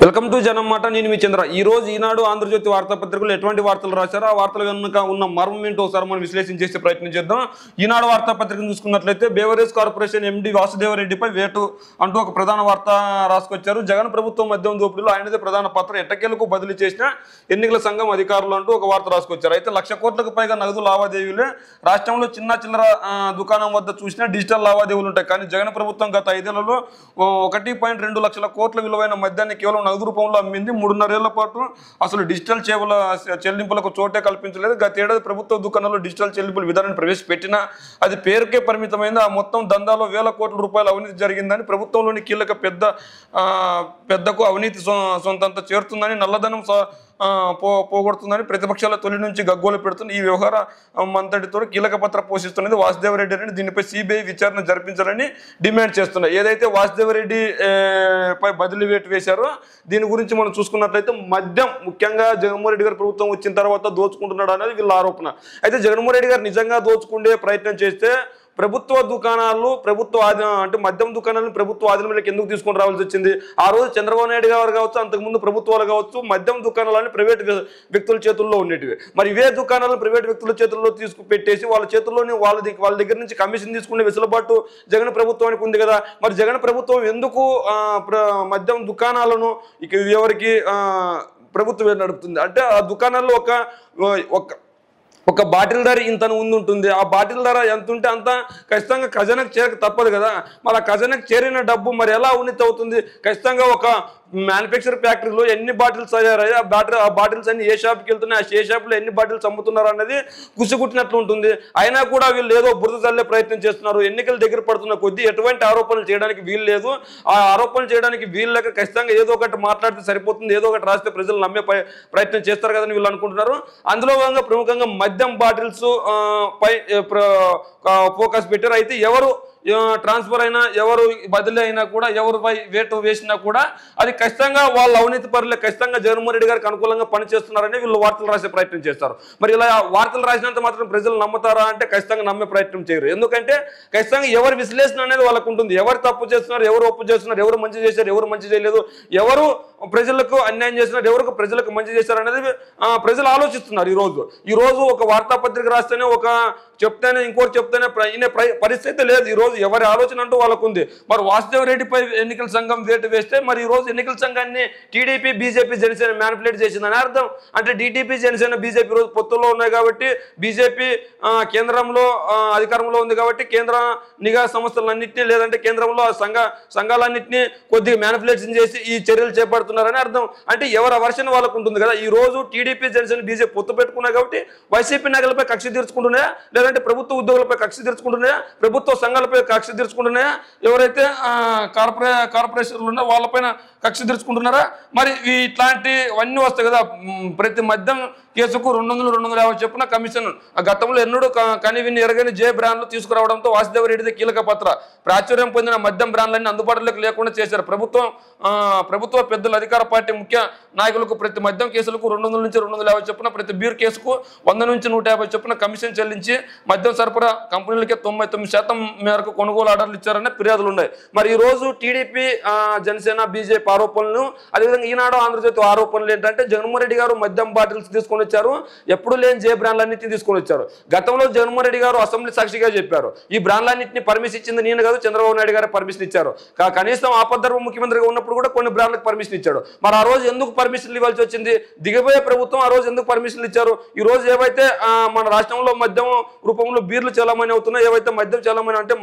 Welcome to జనం మాట. నేను మీ చంద్ర. ఈ రోజు ఈనాడు ఆంధ్రజ్యోతి వార్తాపత్రికలు ఎటువంటి వార్తలు రాశారో ఆ వార్తల వెనుక ఉన్న మర్మం ఏంటో ఒకసారి మనం విశ్లేషణ చేసే ప్రయత్నం చేద్దాం. ఈనాడు వార్తాపత్రికను చూసుకున్నట్లయితే బేవరేజ్ కార్పొరేషన్ ఎండి వాసుదేవరెడ్డిపై వేటు అంటూ ఒక ప్రధాన వార్త రాసుకొచ్చారు. జగన్ ప్రభుత్వం మద్యం దోపిడీలో ఆయనదే ప్రధాన పాత్ర, ఎట్టకేలకు బదిలీ చేసిన ఎన్నికల సంఘం అధికారులు అంటూ ఒక వార్త రాసుకొచ్చారు. అయితే 1,00,000 కోట్లకు పైగా నగదు లావాదేవీలే. రాష్ట్రంలో చిన్న చిల్లర దుకాణం వద్ద చూసినా డిజిటల్ లావాదేవీలు ఉంటాయి. కానీ జగన్ ప్రభుత్వం గత 5 ఏళ్లలో 1.2 లక్షల కోట్ల విలువైన మద్యాన్ని కేవలం నగదు రూపంలో అమ్మింది. 3.5 ఏళ్ల పాటు అసలు డిజిటల్ చెల్లింపులకు చోటే కల్పించలేదు. గత ఏడాది ప్రభుత్వ దుకాణాల్లో డిజిటల్ చెల్లింపుల విధానాన్ని ప్రవేశపెట్టినా అది పేరుకే పరిమితమైంది. ఆ మొత్తం దందాలో వేల కోట్ల రూపాయల అవినీతి జరిగిందని, ప్రభుత్వంలోని కీలక పెద్దకు అవినీతి సొంతంత చేరుతుందని, నల్లధనం పోగొడుతుందని ప్రతిపక్షాల తొలి నుంచి గగ్గోలు పెడుతుంది. ఈ వ్యవహార మంతటితో కీలక పాత్ర పోషిస్తున్నది వాసుదేవరెడ్డి అని, దీనిపై సిబిఐ విచారణ జరిపించాలని డిమాండ్ చేస్తున్నారు. ఏదైతే వాసుదేవరెడ్డి పై బదిలీ వేటు వేశారో దీని గురించి మనం చూసుకున్నట్లయితే మద్యం ముఖ్యంగా జగన్మోహన్ రెడ్డి గారి ప్రభుత్వం వచ్చిన తర్వాత దోచుకుంటున్నాడు అనేది వీళ్ళ ఆరోపణ. అయితే జగన్మోహన్ రెడ్డి గారు నిజంగా దోచుకునే ప్రయత్నం చేస్తే ప్రభుత్వ దుకాణాలు అంటే మద్యం దుకాణాలను ప్రభుత్వ ఆధీనంలోకి ఎందుకు తీసుకొని రావాల్సి వచ్చింది? ఆ రోజు చంద్రబాబు నాయుడు గారు కావచ్చు, అంతకుముందు ప్రభుత్వాలు కావచ్చు, మద్యం దుకాణాలని ప్రైవేట్ వ్యక్తుల చేతుల్లో ఉండేటివి. మరి ఇవే దుకాణాలను ప్రైవేట్ వ్యక్తుల చేతుల్లో పెట్టేసి వాళ్ళ చేతుల్లోని వాళ్ళ దగ్గర నుంచి కమిషన్ తీసుకునే వెసులుబాటు జగన్ ప్రభుత్వానికి ఉంది కదా. మరి జగన్ ప్రభుత్వం ఎందుకు మద్యం దుకాణాలను ఎవరికి ప్రభుత్వం నడుపుతుంది అంటే ఆ దుకాణాల్లో ఒక బాటిల్ ధర ఇంత ఉంటుంది. ఆ బాటిల్ ధర ఎంత ఉంటే అంత ఖచ్చితంగా ఖజానాకు చేరక తప్పదు కదా. మరి ఆ ఖజానాకు చేరిన డబ్బు మరి ఎలా ఉన్నతి అవుతుంది? ఖచ్చితంగా ఒక మ్యానుఫ్యాక్చర్ ఫ్యాక్టరీలో ఎన్ని బాటిల్స్ తయారయ్యాయి, ఆ బాటిల్స్ అన్ని ఏ షాప్కి వెళ్తున్నాయి, ఆ ఏ షాప్లో ఎన్ని బాటిల్స్ అమ్ముతున్నారు అన్నది కుసిగుట్టినట్లు ఉంటుంది. అయినా కూడా వీళ్ళు ఏదో బురద చల్లే ప్రయత్నం చేస్తున్నారు. ఎన్నికల దగ్గర పడుతున్న కొద్దీ ఎటువంటి ఆరోపణలు చేయడానికి వీలు లేదు. ఆ ఆరోపణలు చేయడానికి వీలు లేక ఖచ్చితంగా ఏదో ఒకటి మాట్లాడితే సరిపోతుంది, ఏదో ఒకటి రాస్తే ప్రజలు నమ్మే ప్రయత్నం చేస్తారు కదని వీళ్ళు అనుకుంటున్నారు. అందులో భాగంగా ప్రముఖంగా మద్యం బాటిల్స్ పై ఫోకస్ పెట్టారు. అయితే ఎవరు ట్రాన్స్ఫర్ అయినా, ఎవరు బదిలీ అయినా కూడా, ఎవరిపై వేటు వేసినా కూడా అది ఖచ్చితంగా వాళ్ళ అవినీతి పరులే ఖచ్చితంగా జగన్మోహన్ రెడ్డి గారికి అనుకూలంగా పనిచేస్తున్నారని వీళ్ళు వార్తలు రాసే ప్రయత్నం చేస్తారు. మరి ఇలా వార్తలు రాసినంత మాత్రం ప్రజలు నమ్ముతారా అంటే ఖచ్చితంగా నమ్మే ప్రయత్నం చేయరు. ఎందుకంటే ఖచ్చితంగా ఎవరి విశ్లేషణ అనేది వాళ్ళకు ఉంటుంది. ఎవరు తప్పు చేస్తున్నారు, ఎవరు ఒప్పు చేస్తున్నారు, ఎవరు మంచి చేశారు, ఎవరు మంచి చేయలేదు, ఎవరు ప్రజలకు అన్యాయం చేస్తున్నారు, ఎవరికి ప్రజలకు మంచి చేశారు అనేది ప్రజలు ఆలోచిస్తున్నారు. ఈ రోజు ఒక వార్తాపత్రిక రాస్తేనే చెప్తేనే ఇంకోటి చెప్తేనే అయిన పరిస్థితి లేదు. ఈ రోజు ఎవరి ఆలోచన అంటూ వాళ్ళకు ఉంది. మరి వాసుదేవరెడ్డిపై ఎన్నికల సంఘం వేటు వేస్తే మరి ఈ రోజు ఎన్నికల సంఘాన్ని టీడీపీ, బీజేపీ, జనసేన మ్యానిపులేట్ చేసిందని అర్థం. అంటే టీడీపీ, జనసేన, బీజేపీ రోజు పొత్తుల్లో ఉన్నాయి కాబట్టి, బీజేపీ కేంద్రంలో అధికారంలో ఉంది కాబట్టి కేంద్ర నిఘా సంస్థలన్నింటినీ లేదంటే కేంద్రంలో సంఘాలన్నింటినీ కొద్దిగా మ్యానిపులేషన్ చేసి ఈ చర్యలు చేపడుతున్నారని అర్థం. అంటే ఎవరి వర్షన్ వాళ్ళకు ఉంటుంది కదా. ఈ రోజు టీడీపీ, జనసేన, బీజేపీ పొత్తు పెట్టుకున్నాయి కాబట్టి వైసీపీ నాయకులపై కక్ష తీర్చుకుంటున్నాయా, లేదంటే ప్రభుత్వ ఉద్యోగులపై కక్ష తీర్చుకుంటున్నాయా, ప్రభుత్వ సంఘాలపై కక్ష తీర్చుకుంటున్నాయా, ఎవరైతే కార్పొరేషన్లు ఉన్నాయో వాళ్ళపైన కక్ష తీర్చుకుంటున్నారా? మరి ఇట్లాంటివన్నీ వస్తాయి కదా. ప్రతి మద్యం కేసుకు 200-250 చొప్పున కమిషన్ గతంలో ఎన్నడూ కనివిని ఎరగని జే బ్రాండ్లు తీసుకురావడంతో వాసుదేవరెడ్డిది కీలక పాత్ర. ప్రాచుర్యం పొందిన మద్యం బ్రాండ్లన్నీ అందుబాటులోకి లేకుండా చేశారు. ప్రభుత్వ పెద్దలు, అధికార పార్టీ ముఖ్య నాయకులకు ప్రతి మద్యం కేసులకు 200-250 చొప్పున, ప్రతి బీర్ కేసుకు 100-150 చొప్పున కమిషన్ చెల్లించి మద్యం సరఫరా కంపెనీలకే 99% మేరకు కొనుగోలు ఆర్డర్లు ఇచ్చారనే ఫిర్యాదులు ఉన్నాయి. మరి ఈ రోజు టీడీపీ, జనసేన, బీజేపీ ఆరోపణలు, అదేవిధంగా ఈనాడు ఆంధ్రజ్యోతి ఆరోపణలు ఏంటంటే జగన్మోహన్ రెడ్డి గారు మద్యం బాటిల్స్ తీసుకొని వచ్చారు, ఎప్పుడు లేని జే బ్రాండ్లన్నింటినీ తీసుకొని వచ్చారు. గతంలో జగన్మోహన్ రెడ్డి గారు అసెంబ్లీ సాక్షిగా చెప్పారు, ఈ బ్రాండ్లన్నింటినీ పర్మిషన్ ఇచ్చింది నేను కాదు, చంద్రబాబు నాయుడు గారు పర్మిషన్ ఇచ్చారు. కనీసం ఆపద్ధర్మ ముఖ్యమంత్రిగా ఉన్నప్పుడు కూడా కొన్ని బ్రాండ్లకు పర్మిషన్ ఇచ్చాడు. మరి ఆ రోజు ఎందుకు పర్మిషన్లు ఇవ్వాల్సి వచ్చింది? దిగబోయే ప్రభుత్వం ఆ రోజు ఎందుకు పర్మిషన్లు ఇచ్చారు? ఈ రోజు ఏవైతే మన రాష్ట్రంలో మద్యం రూపంలో బీర్లు చలామణి అవుతున్నాయో, ఏవైతే మద్యం చలామణి అంటే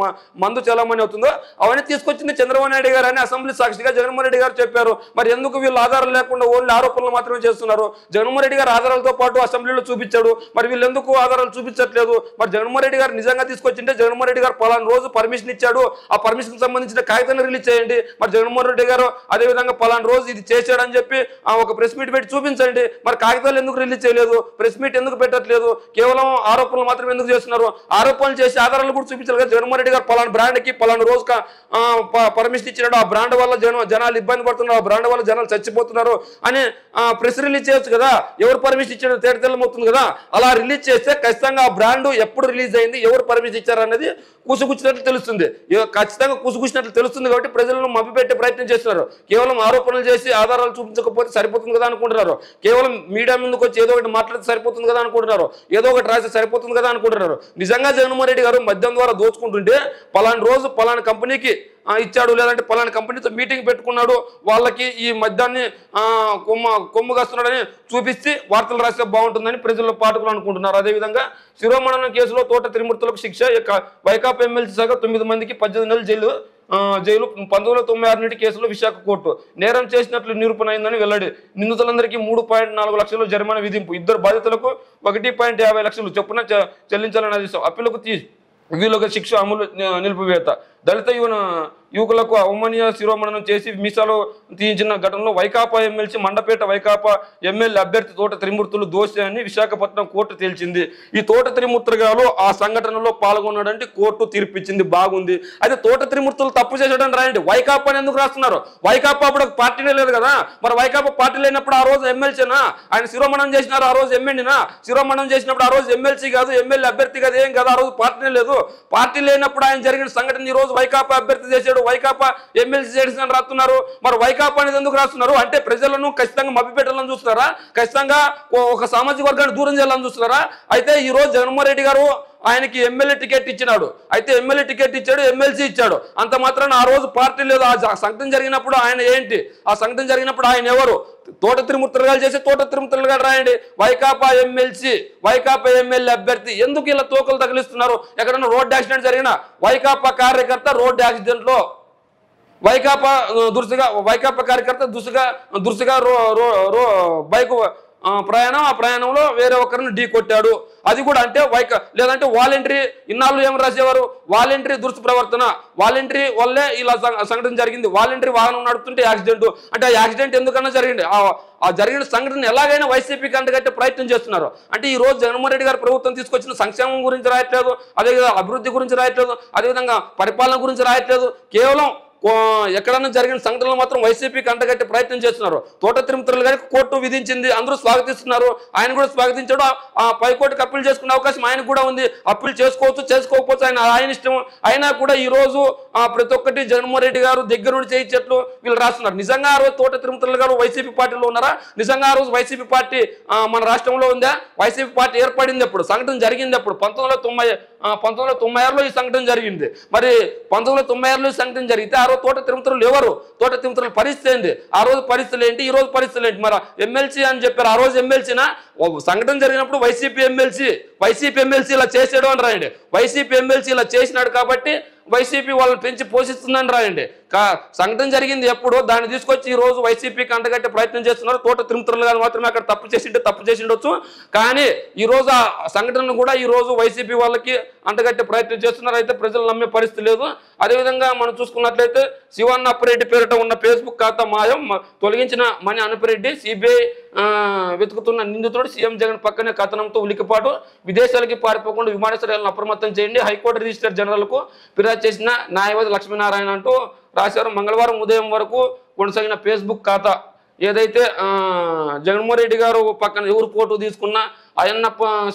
మందు చలామణి అవుతుందో అవన్నీ తీసుకొచ్చింది చంద్రబాబు నాయుడు గారు అని అసెంబ్లీ సాక్షిగా జగన్మోహన్ రెడ్డి గారు చెప్పారు. మరి ఎందుకు వీళ్ళు ఆధారాలు లేకుండా ఓన్లీ ఆరోపణలు మాత్రమే చేస్తున్నారు? జగన్మోహన్ రెడ్డి గారు ఆధారాలతో పాటు అసెంబ్లీలో చూపించాడు. మరి వీళ్ళు ఎందుకు ఆధారాలు చూపించట్లేదు? మరి జగన్మోహన్ రెడ్డి గారు నిజంగా తీసుకొచ్చింటే జగన్మోహన్ రెడ్డి గారు పలానా రోజు పర్మిషన్ ఇచ్చాడు, ఆ పర్మిషన్ సంబంధించిన కాగితాన్ని రిలీజ్ చేయండి. మరి జగన్మోహన్ రెడ్డి గారు అదేవిధంగా పలానా రోజు ఇది చేశాడని చెప్పి ఒక ప్రెస్ మీట్ పెట్టి చూపించండి. మరి కాగితాలు ఎందుకు రిలీజ్ చేయలేదు? ప్రెస్ మీట్ ఎందుకు పెట్టట్లేదు? కేవలం ఆరోపణలు మాత్రం ఎందుకు చేస్తున్నారు? ఆరోపణలు చేసి ఆధారాలు కూడా చూపించాలి కదా. జగన్మోహన్ రెడ్డి గారు పలానా బ్రాండ్కి పలానా రోజు పర్మిషన్ ఇచ్చినాడు, ఆ బ్రాండ్ వల్ల జనాలు ఇబ్బంది పడుతున్నారు, ఆ బ్రాండ్ వల్ల జనాలు చచ్చిపోతున్నారు అని ప్రెస్ రిలీజ్ చేయొచ్చు కదా. ఎవరు పర్మిషన్ ఇచ్చాడో తేటతెల్లమవుతుంది కదా. అలా రిలీజ్ చేస్తే ఖచ్చితంగా ఆ బ్రాండ్ ఎప్పుడు రిలీజ్ అయింది, ఎవరు పర్మిషన్ ఇచ్చారు అనేది కూసుగుచ్చినట్లు తెలుస్తుంది. ఖచ్చితంగా కూసుగుచ్చినట్లు తెలుస్తుంది కాబట్టి ప్రజలను మభ్యపెట్టే ప్రయత్నం చేస్తున్నారు. కేవలం ఆరోపణలు చేసి చేసి ఆధారాలు చూపించకపోతే సరిపోతుంది కదా అనుకుంటున్నారు. కేవలం మీడియా ముందుకు వచ్చి ఏదో ఒకటి మాట్లాడితే సరిపోతుంది కదా అనుకుంటున్నారు. ఏదో ఒకటి రాస్తే సరిపోతుంది కదా అనుకుంటున్నారు. నిజంగా జగన్మోహన్ రెడ్డి గారు మద్యం ద్వారా దోచుకుంటుంటే పలానా రోజు పలానా కంపెనీకి ఇచ్చాడు, లేదంటే పలానా కంపెనీతో మీటింగ్ పెట్టుకున్నాడు, వాళ్ళకి ఈ మద్యాన్ని కొమ్ము కాస్తున్నాడని చూపిస్తే వార్తలు రాస్తే బాగుంటుందని ప్రజల్లో పాఠకులు అనుకుంటున్నారు. అదేవిధంగా శిరోమణనం కేసులో తోట త్రిమూర్తులకు శిక్ష, వైకాపా ఎమ్మెల్సీ సహా 9 మందికి 18 నెలలు జైలు 1996 నాటి కేసులో విశాఖ కోర్టు నేరం చేసినట్లు నిరూపణ అయిందని వెల్లడి. నిందితులందరికీ 3.4 లక్షలు జరిమానా విధింపు, 2 బాధితులకు 1.50 లక్షలు చొప్పున చెల్లించాలని ఆదేశం. అప్పీలకు వీళ్ళకి శిక్ష అమలు నిలిపివేత. దళిత యువకులకు అవమానీయ శిరోమణనం చేసి మీసాలో తీయించిన ఘటనలో వైకాపా ఎమ్మెల్సీ మండపేట వైకాపా ఎమ్మెల్యే అభ్యర్థి తోట త్రిమూర్తులు దోషి అని విశాఖపట్నం కోర్టు తేల్చింది. ఈ తోట త్రిమూర్తులు గారు ఆ సంఘటనలో పాల్గొన్నాడంటే కోర్టు తీర్పిచ్చింది, బాగుంది. అయితే తోట త్రిమూర్తులు తప్పు చేసాడని రాయండి. వైకాపా అని ఎందుకు రాస్తున్నారు? వైకాపా అప్పుడు ఒక పార్టీనే లేదు కదా. మరి వైకాపా పార్టీ లేనప్పుడు ఆ రోజు ఎమ్మెల్సీనా? ఆయన శిరోమణం చేసినారు ఆ రోజు ఎమ్మెల్యేనా? శిరోమణం చేసినప్పుడు ఆ రోజు ఎమ్మెల్సీ కాదు, ఎమ్మెల్యే అభ్యర్థి కాదు, ఏం కాదు. ఆ రోజు పార్టీనే లేదు. పార్టీ లేనప్పుడు ఆయన జరిగిన సంఘటన ఈ రోజు వైకాపా అభ్యర్థి చేశాడు, వైకాపా ఎమ్మెల్సీ చేసిన రాస్తున్నారు. మరి వైకాపా అనేది ఎందుకు రాస్తున్నారు? అంటే ప్రజలను ఖచ్చితంగా మభ్యపెట్టాలని చూస్తున్నారా? ఖచ్చితంగా ఒక సామాజిక వర్గాన్ని దూరం చేయాలని చూస్తున్నారా? అయితే ఈ రోజు జగన్మోహన్ రెడ్డి గారు ఆయనకి ఎమ్మెల్యే టికెట్ ఇచ్చినాడు. అయితే ఎమ్మెల్యే టికెట్ ఇచ్చాడు, ఎమ్మెల్సీ ఇచ్చాడు. అంత మాత్రాన ఆ రోజు పార్టీ లేదు. ఆ సంఘటన జరిగినప్పుడు ఆయన ఏంటి? ఆ సంఘటన జరిగినప్పుడు ఆయన ఎవరు? తోట త్రిమూర్తులు గారు చేసి తోట త్రిమూర్తులు గారు రాయండి. వైకాపా ఎమ్మెల్సీ, వైకాపా ఎమ్మెల్యే అభ్యర్థి. ఎందుకు ఇలా తోకలు తగిలిస్తున్నారు? ఎక్కడన్నా రోడ్డు యాక్సిడెంట్ జరిగిన వైకాపా కార్యకర్త రోడ్డు యాక్సిడెంట్ లో వైకాపా కార్యకర్త దురుసుగా బైక్ ప్రయాణం, ఆ ప్రయాణంలో వేరే ఒకరిని ఢీ కొట్టాడు. అది కూడా అంటే లేదంటే వాలంటరీ. ఇన్నాళ్ళు ఏం రాసేవారు? వాలంటరీ దురుసు ప్రవర్తన, వాలంటరీ వల్లే ఇలా సంఘటన జరిగింది, వాలంటరీ వాహనం నడుపుతుంటే యాక్సిడెంట్. అంటే ఆ యాక్సిడెంట్ ఎందుకన్నా జరిగింది? ఆ జరిగిన సంఘటన ఎలాగైనా వైసీపీకి అంటగట్టే ప్రయత్నం చేస్తున్నారు. అంటే ఈ రోజు జగన్మోహన్ రెడ్డి గారు ప్రభుత్వం తీసుకొచ్చిన సంక్షేమం గురించి రాయట్లేదు, అదేవిధంగా అభివృద్ధి గురించి రాయట్లేదు, అదేవిధంగా పరిపాలన గురించి రాయట్లేదు. కేవలం ఎక్కడన్నా జరిగిన సంఘటనలు మాత్రం వైసీపీకి అంటగట్టే ప్రయత్నం చేస్తున్నారు. తోట త్రిమూర్తులు గారికి కోర్టు విధించింది, అందరూ స్వాగతిస్తున్నారు. ఆయన కూడా స్వాగతించాడు. ఆ పైకోర్టుకి అప్పీల్ చేసుకునే అవకాశం ఆయనకు కూడా ఉంది. అప్పీల్ చేసుకోవచ్చు, చేసుకోకపోవచ్చు, ఆయన ఇష్టం. అయినా కూడా ఈ రోజు ప్రతి ఒక్కటి జగన్మోహన్ రెడ్డి గారు దగ్గర నుండి చేయించేట్లు వీళ్ళు రాస్తున్నారు. నిజంగా ఆ రోజు తోట త్రిమూర్తులు గారు వైసీపీ పార్టీలో ఉన్నారా? నిజంగా ఆ రోజు వైసీపీ పార్టీ మన రాష్ట్రంలో ఉందా? వైసీపీ పార్టీ ఏర్పడింది ఎప్పుడు? సంఘటన జరిగింది ఎప్పుడు? 1996లో ఈ సంఘటన జరిగింది. మరి 1996లో ఈ సంఘటన జరిగితే ఆ రోజు తోట త్రిమూర్తులు ఎవరు? తోట త్రిమూర్తుల పరిస్థితి ఏంటి? ఆ రోజు పరిస్థితులు ఏంటి? ఈ రోజు పరిస్థితులు ఏంటి? మరి ఎమ్మెల్సీ అని చెప్పారు, ఆ రోజు ఎమ్మెల్సీనా? సంఘటన జరిగినప్పుడు వైసీపీ ఎమ్మెల్సీ ఇలా చేసాడు అని రాయండి. వైసీపీ ఎమ్మెల్సీ ఇలా చేసినాడు కాబట్టి వైసీపీ వాళ్ళని పెంచి పోషిస్తుందని రాయండి. సంఘటన జరిగింది ఎప్పుడో దాన్ని తీసుకొచ్చి ఈ రోజు వైసీపీకి అంటగట్టే ప్రయత్నం చేస్తున్నారు. తోట త్రిమూర్తులు గారు మాత్రమే అక్కడ తప్పు చేసి ఉండొచ్చు. కానీ ఈ రోజు ఆ సంఘటనను కూడా ఈ రోజు వైసీపీ వాళ్ళకి అంటగట్టే ప్రయత్నం చేస్తున్నారు. అయితే ప్రజలు నమ్మే పరిస్థితి లేదు. అదేవిధంగా మనం చూసుకున్నట్లయితే శివన్న అప్పిరెడ్డి పేరిట ఉన్న ఫేస్బుక్ ఖాతా మాయం, తొలగించిన మణి అన్నపిరెడ్డి, సిబిఐ వెతుకుతున్న నిందితుడు, సీఎం జగన్ పక్కనే కథనంతో ఉలికిపాటు, విదేశాలకి పారిపోకుండా విమానాశ్రయాలను అప్రమత్తం చేయండి, హైకోర్టు రిజిస్టర్ జనరల్కు ఫిర్యాదు చేసిన న్యాయవాది లక్ష్మీనారాయణ అంటూ రాశారు. మంగళవారం ఉదయం వరకు కొనసాగిన ఫేస్బుక్ ఖాతా ఏదైతే జగన్మోహన్ రెడ్డి గారు పక్కన ఎవరు ఫోటో తీసుకున్న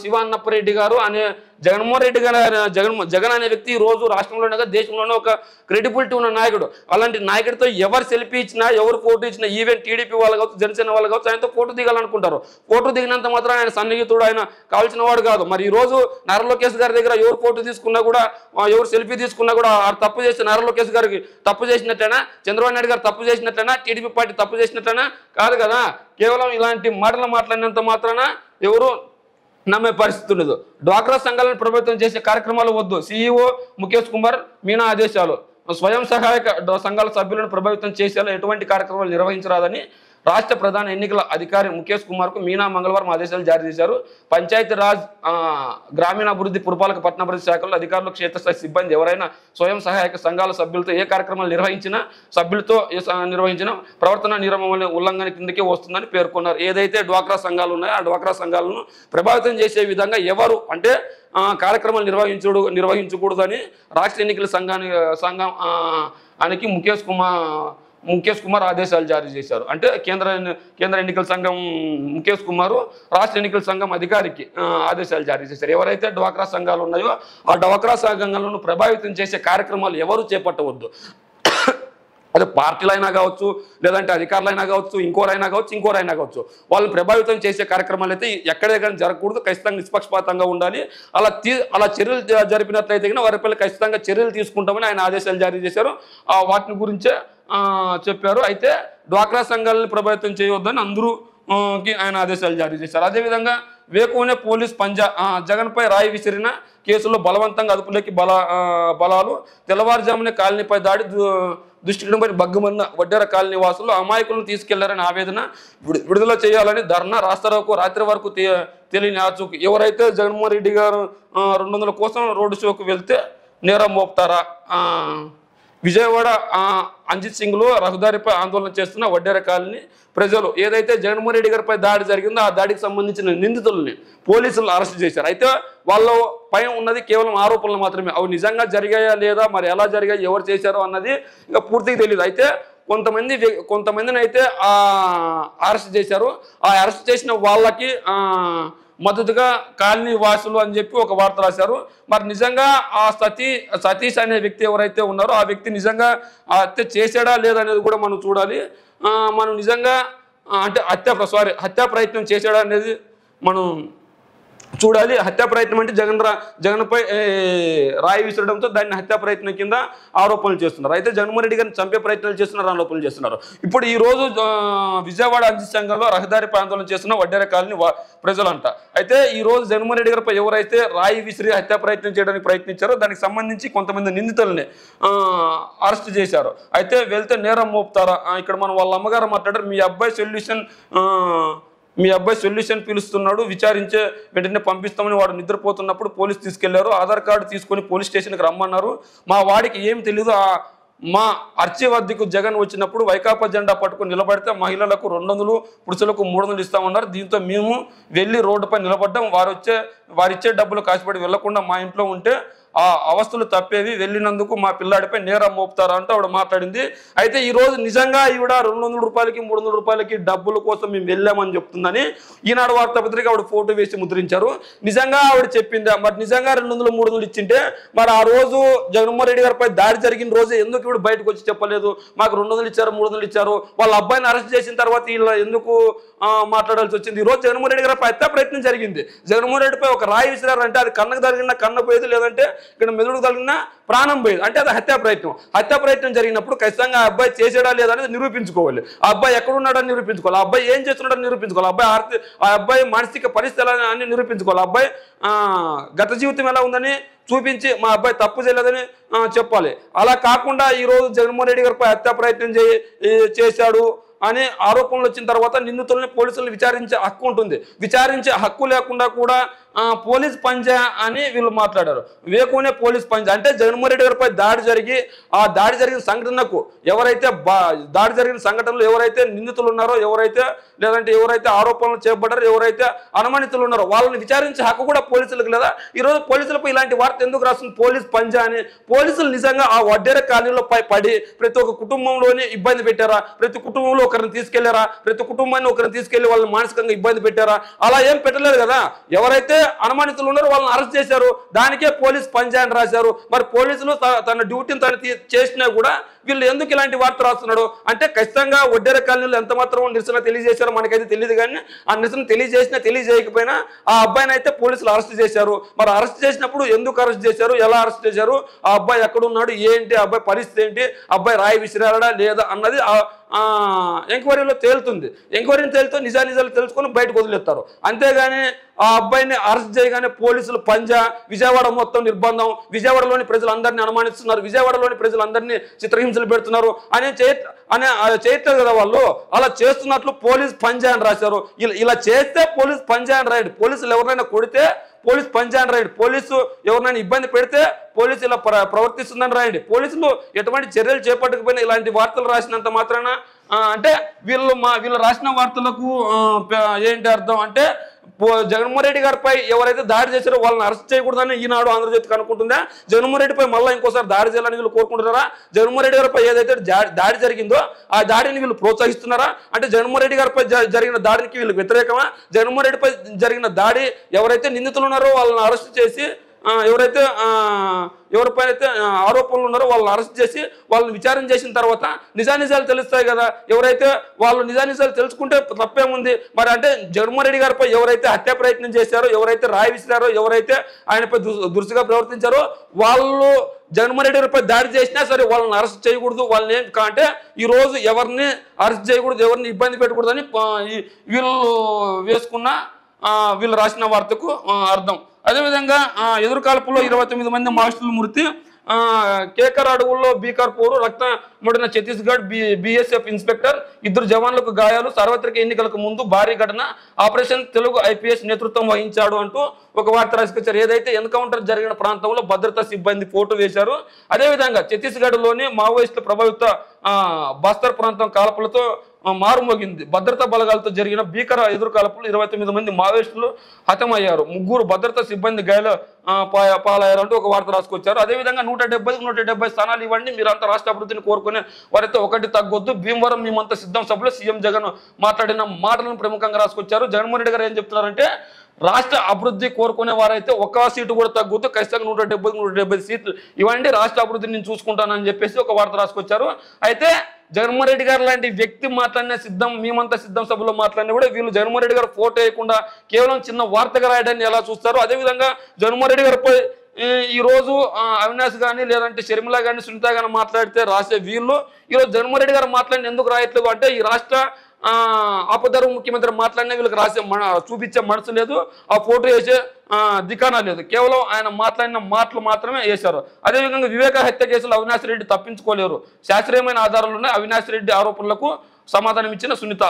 శివన్నప్పరెడ్డి గారు అనే జగన్మోహన్ రెడ్డి గారు జగన్ అనే వ్యక్తి ఈ రోజు రాష్ట్రంలోనే దేశంలోనే ఒక క్రెడిబిలిటీ ఉన్న నాయకుడు. అలాంటి నాయకుడితో ఎవరు సెల్ఫీ ఇచ్చినా, ఎవరు ఫోటో ఇచ్చినా, ఈవెన్ టీడీపీ వాళ్ళు కావచ్చు, జనసేన వాళ్ళు కావచ్చు, ఆయనతో ఫోటో దిగాలనుకుంటారు. ఫోటో దిగినంత మాత్రం ఆయన సన్నిహితుడు, ఆయన కావాల్సిన వాడు కాదు. మరి ఈ రోజు నారా లోకేష్ గారి దగ్గర ఎవరు ఫోటో తీసుకున్నా కూడా, ఎవరు సెల్ఫీ తీసుకున్నా కూడా తప్పు చేస్తే నారా లోకేష్ గారికి తప్పు చేసినట్లయినా, చంద్రబాబు నాయుడు గారు తప్పు చేసినట్లయినా, టీడీపీ పార్టీ తప్పు చేసినట్లయినా కాదు కదా. కేవలం ఇలాంటి మాటలు మాట్లాడినంత మాత్రాన ఎవరు నమ్మే పరిస్థితి ఉండదు. డ్వాక్రా సంఘాలను ప్రభుత్వం చేసే కార్యక్రమాలు వద్దు, సీఈఓ ముఖేష్ కుమార్ మీనా ఆదేశాలు. స్వయం సహాయక సంఘాల సభ్యులను ప్రభావితం చేసేలా ఎటువంటి కార్యక్రమాలు నిర్వహించరాదని రాష్ట్ర ప్రధాన ఎన్నికల అధికారి ముఖేష్ కుమార్కు మీనా మంగళవారం ఆదేశాలు జారీ చేశారు. పంచాయతీరాజ్, గ్రామీణాభివృద్ధి, పురపాలక, పట్టణాభివృద్ధి శాఖల్లో అధికారులు, క్షేత్రస్థాయి సిబ్బంది ఎవరైనా స్వయం సహాయక సంఘాల సభ్యులతో ఏ కార్యక్రమాలు నిర్వహించినా, ప్రవర్తన నియమావళి ఉల్లంఘన కిందకే వస్తుందని పేర్కొన్నారు. ఏదైతే డ్వాక్రా సంఘాలు ఉన్నాయో ఆ డ్వాక్రా సంఘాలను ప్రభావితం చేసే విధంగా ఎవరు అంటే కార్యక్రమాలు నిర్వహించకూడదని రాష్ట్ర ఎన్నికల సంఘానికి ముఖేష్ కుమార్ ఆదేశాలు జారీ చేశారు. అంటే కేంద్ర ఎన్నికల సంఘం ముఖేష్ కుమార్ రాష్ట్ర ఎన్నికల సంఘం అధికారికి ఆదేశాలు జారీ చేశారు. ఎవరైతే డ్వాక్రా సంఘాలు ఉన్నాయో ఆ డ్వాక్రా సంఘాలను ప్రభావితం చేసే కార్యక్రమాలు ఎవరు చేపట్టవద్దు. అదే పార్టీలైనా కావచ్చు, లేదంటే అధికారులైనా కావచ్చు, ఇంకోరైనా కావచ్చు వాళ్ళని ప్రభావితం చేసే కార్యక్రమాలు అయితే ఎక్కడే కానీ జరగకూడదు. ఖచ్చితంగా నిష్పక్షపాతంగా ఉండాలి. అలా చర్యలు జరిపినట్లయితే వారిపై ఖచ్చితంగా చర్యలు తీసుకుంటామని ఆయన ఆదేశాలు జారీ చేశారు. వాటిని గురించే చెప్పారు. అయితే డ్వాక్రా సంఘాలను ప్రభావితం చేయవద్దని అందరూ ఆయన ఆదేశాలు జారీ చేశారు. అదేవిధంగా వేకువనే పోలీస్ పంజా జగన్పై రాయి విసిరిన కేసులో బలవంతంగా అదుపులోకి బలాలు తెల్లవారుజామునే కాలనీపై దాడి దృష్టిపై బగ్గమన్న వడ్డెర కాలనీ వాసులు అమాయకులను తీసుకెళ్లారని ఆవేదన విడుదల చేయాలని ధర్నా రాస్తారోకో రాత్రి వరకు తెలియని ఆచూకు ఎవరైతే జగన్మోహన్ రెడ్డి గారు 200 కోసం రోడ్డు షోకు వెళ్తే నేరం మోపుతారా విజయవాడ అంజిత్ సింగ్లో రహదారిపై ఆందోళన చేస్తున్న వడ్డెర కాలనీ ప్రజలు ఏదైతే జగన్మోహన్ రెడ్డి గారిపై దాడి జరిగిందో ఆ దాడికి సంబంధించిన నిందితుల్ని పోలీసులు అరెస్ట్ చేశారు. అయితే వాళ్ళ పై ఉన్నది కేవలం ఆరోపణలు మాత్రమే. అవి నిజంగా జరిగాయా లేదా, మరి ఎలా జరిగాయి, ఎవరు చేశారో అన్నది ఇంకా పూర్తిగా తెలియదు. అయితే కొంతమందిని అయితే అరెస్ట్ చేశారు. ఆ అరెస్ట్ చేసిన వాళ్ళకి మద్దతుగా కాలనీ వాసులు అని చెప్పి ఒక వార్త రాశారు. మరి నిజంగా ఆ సతీష్ అనే వ్యక్తి ఎవరైతే ఉన్నారో ఆ వ్యక్తి నిజంగా ఆ హత్య చేశాడా లేదా అనేది కూడా మనం చూడాలి. మనం నిజంగా అంటే హత్యా ప్రయత్నం చేశాడా అనేది మనం చూడాలి. హత్యా ప్రయత్నం అంటే జగన్పై రాయి విసరడంతో దాన్ని హత్యా ప్రయత్నం కింద ఆరోపణలు చేస్తున్నారు. అయితే జగన్మోహన్ రెడ్డి గారిని చంపే ప్రయత్నాలు చేస్తున్నారు, ఆరోపణలు చేస్తున్నారు. ఇప్పుడు ఈ రోజు విజయవాడ అంజిత్ సంఘంలో రహదారిపై ఆందోళన చేస్తున్న వడ్డెర కాలనీ ప్రజలంట. అయితే ఈ రోజు జగన్మోహన్ రెడ్డి గారిపై ఎవరైతే రాయి విసిరి హత్యా ప్రయత్నం చేయడానికి ప్రయత్నించారో దానికి సంబంధించి కొంతమంది నిందితుల్ని అరెస్ట్ చేశారు. అయితే వెళ్తే నేరం మోపుతారా, ఇక్కడ మనం వాళ్ళ అమ్మగారు మాట్లాడారు. మీ అబ్బాయి సొల్యూషన్ పిలుస్తున్నాడు, విచారించే వెంటనే పంపిస్తామని వాడు నిద్రపోతున్నప్పుడు పోలీసు తీసుకెళ్లారు. ఆధార్ కార్డు తీసుకొని పోలీస్ స్టేషన్కి రమ్మన్నారు. మా వాడికి ఏం తెలీదు. మా అర్చీ వద్దకు జగన్ వచ్చినప్పుడు వైకాపా జెండా పట్టుకుని నిలబడితే మహిళలకు 200 పురుషులకు 300 ఇస్తామన్నారు. దీంతో మేము వెళ్ళి రోడ్డుపై నిలబడ్డాం. వారిచ్చే డబ్బులు కాసిపడి వెళ్లకుండా మా ఇంట్లో ఉంటే ఆ అవస్థలు తప్పేవి, వెళ్ళినందుకు మా పిల్లాడిపై నేరం మోపుతారా అంటూ ఆవిడ మాట్లాడింది. అయితే ఈ రోజు నిజంగా ఈవిడ 200 రూపాయలకి 300 రూపాయలకి డబ్బుల కోసం మేము వెళ్ళామని చెప్తుందని ఈనాడు వార్తాపత్రిక ఆవిడ ఫోటో వేసి ముద్రించారు. నిజంగా ఆవిడ చెప్పిందా? మరి నిజంగా 200 300 ఇచ్చింటే మరి ఆ రోజు జగన్మోహన్ రెడ్డి గారిపై దాడి జరిగిన రోజు ఎందుకు ఇవిడ బయటకు వచ్చి చెప్పలేదు? మాకు 200 ఇచ్చారు 300 ఇచ్చారు, వాళ్ళ అబ్బాయిని అరెస్ట్ చేసిన తర్వాత వీళ్ళ ఎందుకు మాట్లాడాల్సి వచ్చింది? ఈ రోజు జగన్మోహన్ రెడ్డి గారిపై హత్యా ప్రయత్నం జరిగింది. జగన్మోహన్ రెడ్డిపై ఒక రాయి విసిరారంటే అది కన్నకు తగిలిన కన్న పోయేది, లేదంటే ఇక్కడ మెదడుకు తగిలిన ప్రాణం పోయేది. అంటే అది హత్యా ప్రయత్నం జరిగినప్పుడు ఖచ్చితంగా ఆ అబ్బాయి చేసాడా లేదా అనేది నిరూపించుకోవాలి. ఆ అబ్బాయి ఎక్కడున్నాడని నిరూపించుకోవాలి. ఆ అబ్బాయి ఏం చేస్తున్నాడని నిరూపించుకోవాలి. ఆ అబ్బాయి మానసిక పరిస్థితులు అని నిరూపించుకోవాలి. ఆ అబ్బాయి గత జీవితం ఎలా ఉందని చూపించి మా అబ్బాయి తప్పు చేయలేదని చెప్పాలి. అలా కాకుండా ఈరోజు జగన్మోహన్ రెడ్డి గారిపై హత్యా ప్రయత్నం చేశాడు అని ఆరోపణలు వచ్చిన తర్వాత నిందితుల్ని పోలీసులు విచారించే హక్కు ఉంటుంది. విచారించే హక్కు లేకుండా కూడా పోలీస్ పంజా అని వీళ్ళు మాట్లాడారు. వేకునే పోలీస్ పంజా అంటే జగన్మోహన్ రెడ్డి గారిపై దాడి జరిగిన సంఘటనకు దాడి జరిగిన సంఘటనలో ఎవరైతే నిందితులు ఉన్నారో, ఎవరైతే ఆరోపణలు చేయబడ్డారో, ఎవరైతే అనుమానితులు ఉన్నారో వాళ్ళని విచారించే హక్కు కూడా పోలీసులకు లేదా? ఈరోజు పోలీసులపై ఇలాంటి వార్త ఎందుకు రాస్తుంది? పోలీస్ పంజా అని. పోలీసులు నిజంగా ఆ వడ్డెర కాలనీలో పడి ప్రతి ఒక్క కుటుంబంలోనే ఇబ్బంది పెట్టారా? ప్రతి కుటుంబంలో ఒకరిని తీసుకెళ్లారా? ప్రతి కుటుంబాన్ని ఒకరిని తీసుకెళ్లి వాళ్ళని మానసికంగా ఇబ్బంది పెట్టారా? అలా ఏం పెట్టలేదు కదా. ఎవరైతే అనుమానితులు ఉన్నారో వాళ్ళని అరెస్ట్ చేశారు. దానికే పోలీస్ పంజా అని రాశారు. మరి పోలీసులు తన డ్యూటీని తను చేసినా కూడా వీళ్ళు ఎందుకు ఇలాంటి వార్త రాస్తున్నాడు అంటే ఖచ్చితంగా వడ్డెర కాలనీలో ఎంత మాత్రం నిరసన తెలియజేశారో మనకైతే తెలియదు. కానీ ఆ నిరసన తెలియజేయకపోయినా ఆ అబ్బాయిని అయితే పోలీసులు అరెస్ట్ చేశారు. మరి అరెస్ట్ చేసినప్పుడు ఎందుకు అరెస్ట్ చేశారు, ఎలా అరెస్ట్ చేశారు, ఆ అబ్బాయి ఎక్కడున్నాడు, ఏంటి, ఆ అబ్బాయి పరిస్థితి ఏంటి, అబ్బాయి రాయి విసిరాడా లేదా అన్నది ఎంక్వైరీలో తేలుతుంది. ఎంక్వైరీని తేలుతూ నిజాలు తెలుసుకొని బయటకు వదిలేస్తారు. అంతేగాని ఆ అబ్బాయిని అరెస్ట్ చేయగానే పోలీసులు పంజా, విజయవాడ మొత్తం నిర్బంధం, విజయవాడలోని ప్రజలందరినీ అనుమానిస్తున్నారు, విజయవాడలోని ప్రజలందరినీ చిత్రహింసలు పెడుతున్నారు అని చేయట్లేదు కదా వాళ్ళు. అలా చేస్తున్నట్లు పోలీస్ పంజా అని రాశారు. ఇలా చేస్తే పోలీస్ పంజా అని రాయండి. పోలీసులు ఎవరైనా కొడితే పోలీస్ పంజా అని రాయండి. పోలీసు ఎవరినైనా ఇబ్బంది పెడితే పోలీసు ఇలా ప్రవర్తిస్తుందని రాయండి. పోలీసులు ఎటువంటి చర్యలు చేపట్టకపోయినా ఇలాంటి వార్తలు రాసినంత మాత్రాన అంటే వీళ్ళు రాసిన వార్తలకు ఏంటి అర్థం అంటే జగన్మోహన్ రెడ్డి గారిపై ఎవరైతే దాడి చేశారో వాళ్ళని అరెస్ట్ చేయకూడదని ఈనాడు ఆంధ్రజ్యోతికి అనుకుంటుందా? జగన్మోహన్ రెడ్డిపై మళ్ళీ ఇంకోసారి దాడి చేయాలని వీళ్ళు కోరుకుంటున్నారా? జగన్మోహన్ రెడ్డి గారిపై ఏదైతే దాడి జరిగిందో ఆ దాడిని వీళ్ళు ప్రోత్సహిస్తున్నారా? అంటే జగన్మోహన్ రెడ్డి గారిపై జరిగిన దాడికి వీళ్ళకి వ్యతిరేకమా? జగన్మోహన్ రెడ్డిపై జరిగిన దాడి ఎవరైతే నిందితులు ఉన్నారో వాళ్ళని అరెస్ట్ చేసి ఎవరిపైన అయితే ఆరోపణలు ఉన్నారో వాళ్ళని అరెస్ట్ చేసి వాళ్ళని విచారణ చేసిన తర్వాత నిజానిజాలు తెలుస్తాయి కదా. ఎవరైతే వాళ్ళు నిజానిజాలు తెలుసుకుంటే తప్పేముంది మరి. అంటే జగన్మోహన్ రెడ్డి గారిపై ఎవరైతే హత్యా ప్రయత్నం చేశారో, ఎవరైతే రాయి విసిరారో, ఎవరైతే ఆయనపై దురుసుగా ప్రవర్తించారో వాళ్ళు జగన్మోహన్ రెడ్డి గారిపై దాడి చేసినా సరే వాళ్ళని అరెస్ట్ చేయకూడదు. వాళ్ళని అంటే ఈరోజు ఎవరిని అరెస్ట్ చేయకూడదు, ఎవరిని ఇబ్బంది పెట్టకూడదు అని వీళ్ళు రాసిన వార్తకు అర్థం. అదేవిధంగా ఎదురుకాల్పులో 29 మంది మావోయిస్టులు మృతి, కేకర్ అడవుల్లో బీకార్ పోరు, రక్త ముడిన ఛత్తీస్గఢ్ బీఎస్ఎఫ్ ఇన్స్పెక్టర్, 2 జవాన్లకు గాయాలు, సార్వత్రిక ఎన్నికలకు ముందు భారీ ఘటన, ఆపరేషన్ తెలుగు ఐపీఎస్ నేతృత్వం వహించాడు అంటూ ఒక వార్త రాసుకొచ్చారు. ఏదైతే ఎన్కౌంటర్ జరిగిన ప్రాంతంలో భద్రతా సిబ్బంది ఫోటో వేశారు. అదేవిధంగా ఛత్తీస్గఢ్లోని మావోయిస్టుల ప్రభావిత బస్తర్ ప్రాంతం కాల్పులతో మారుమోగింది. భద్రతా బలగాలతో జరిగిన భీకర ఎదురుకాల్పులు 29 మంది మావోయిస్టులు హతమయ్యారు, 3 భద్రతా సిబ్బంది గాయాల పాలయ్యారు అంటూ ఒక వార్త రాసుకొచ్చారు. అదేవిధంగా 170 స్థానాలు ఇవ్వండి, మీరంతా రాష్ట్ర అభివృద్ధిని కోరుకునే వారైతే ఒకటి తగ్గొద్దు, భీమవరం మేమంతా సిద్ధం సభలో సీఎం జగన్ మాట్లాడిన మాటలను ప్రముఖంగా రాసుకొచ్చారు. జగన్మోహన్ రెడ్డి గారు ఏం చెప్తున్నారంటే రాష్ట్ర అభివృద్ధి కోరుకునే వారైతే ఒక్క సీటు కూడా తగ్గుతూ ఖచ్చితంగా 170 సీట్లు ఇవ్వండి, రాష్ట్ర అభివృద్ధిని నేను చూసుకుంటానని చెప్పేసి ఒక వార్త రాసుకొచ్చారు. అయితే జగన్మోహన్ రెడ్డి గారు లాంటి వ్యక్తి మాట్లాడిన మేమంతా సిద్ధం సభలో మాట్లాడినా కూడా వీళ్ళు జగన్మోహన్ రెడ్డి గారు ఫోటో వేయకుండా కేవలం చిన్న వార్తగా రాయడాన్ని ఎలా చూస్తారు? అదేవిధంగా జగన్మోహన్ రెడ్డి గారిపై ఈరోజు అవినాష్ కానీ లేదంటే షర్మిల కానీ సునీత కానీ మాట్లాడితే రాసే వీళ్ళు ఈరోజు జగన్మోహన్ రెడ్డి గారు మాట్లాడిన ఎందుకు రాయట్లేదు అంటే ఈ రాష్ట్ర ఆపదరు ముఖ్యమంత్రి మాట్లాడినా వీళ్ళకి రాసే చూపించే మనసు లేదు, ఆ ఫోటో వేసే దికానా లేదు, కేవలం ఆయన మాట్లాడిన మాటలు మాత్రమే వేశారు. అదేవిధంగా వివేక హత్య కేసులో అవినాష్ రెడ్డి తప్పించుకోలేరు, శాస్త్రీయమైన ఆధారాలు ఉన్నాయి, అవినాష్ రెడ్డి ఆరోపణలకు సమాధానం ఇచ్చిన సునీత.